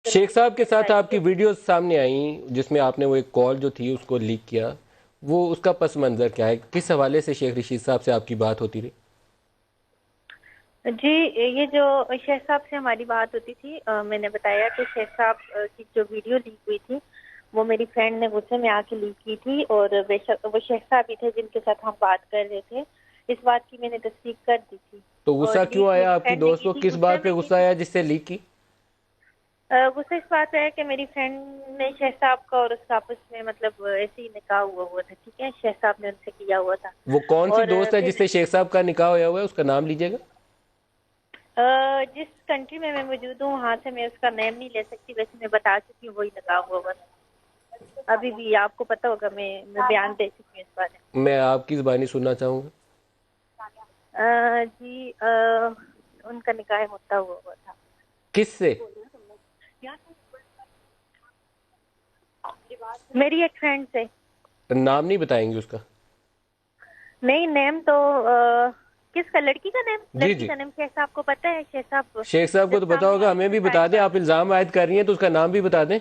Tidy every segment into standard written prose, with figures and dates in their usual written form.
شیخ صاحب کے ساتھ آپ کی ویڈیوز سامنے آئیں جس میں آپ نے وہ ایک کال جو تھی اس کو لیک کیا، وہ اس کا پس منظر کیا ہے؟ کس حوالے سے شیخ رشید صاحب سے آپ کی بات ہوتی رہی؟ جی، یہ جو شیخ صاحب سے ہماری بات ہوتی تھی، میں نے بتایا کہ شیخ صاحب کی جو ویڈیو لیک ہوئی تھی وہ میری فرینڈ نے غصے میں آ کے لیک کی تھی، اور بے شک وہ شیخ صاحب ہی تھے جن کے ساتھ ہم بات کر رہے تھے۔ اس بات کی میں نے تصدیق کر دی تھی۔ تو اور غصہ کیوں لیک آیا میری آپ کی فرینڈ نے دوست کی کو؟ تھی، کس غصے بات پہ میں کی غصہ تھی۔ آیا جس سے لیک کی؟ غصہ اس بات پہ ہے کہ میری فرینڈ نے شیخ صاحب کا اور اس کا آپس میں مطلب ایسے ہی نکاح ہوا تھا، ٹھیک ہے، شیخ صاحب نے ان سے کیا ہوا تھا۔ وہ کون سی اور دوست ہے جس پھر سے شیخ صاحب کا نکاح ہوا ہوا ہے؟ اس کا نام لیجیے گا۔ جس کنٹری میں موجود ہوں وہاں سے میں اس کا نیم نہیں لے سکتی، ویسے میں بتا چکی ہوں وہی نکاح ہوا تھا۔ ابھی بھی آپ کو پتہ ہوگا، میں بیان دے چکی ہوں اس بارے میں آپ کی زبانی سننا چاہوں گا۔ میں۔ جی، ان کا نکاح متا ہوا تھا۔ کس سے؟ میری ایک فرینڈ سے۔ نام نہیں بتائیں گے اس کا؟ نہیں، نیم تو کس کا؟ لڑکی کا نیم؟ جی لڑکی جی، کا نیم شیخ صاحب کو پتہ ہے، شیخ صاحب شیخ صاحب کو جب تو پتا سامنے ہوگا، آئیں ہمیں گے بھی تو بتا شاید دیں۔ بات آپ الزام عائد کر رہی ہیں تو اس کا نام بھی بتا دیں۔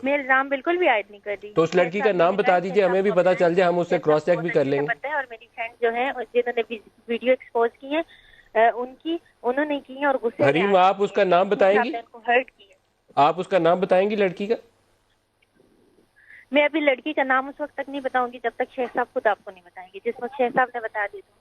میں الزام بالکل بھی عائد نہیں کر رہی۔ تو اس شیخ لڑکی کا صاحب نے نام نکاح بتا شیخ دیجئے، ہمیں صاحب بھی کو پتا اپنا ہے، چل جائے، ہم اس سے شیخ صاحب کراس کو چیک بھی بہت کر اچھے لیں سے گے۔ پتہ ہے، اور میری فرینڈ جو ہیں جنہوں نے ویڈیو ایکسپوز کی ہے انہوں نے کی ہیں اور غصے میں آ حریم، کے آپ کی اس ہیں کا کہ نام شیخ بتائیں صاحب گی؟ نے ان کو ہرٹ کی ہے۔ آپ اس کا نام بتائیں گی لڑکی کا؟ میں ابھی لڑکی کا نام اس وقت تک نہیں بتاؤں گی جب تک شیخ صاحب خود آپ کو نہیں بتائیں گے، جس وقت شیخ صاحب نے بتا دی تو۔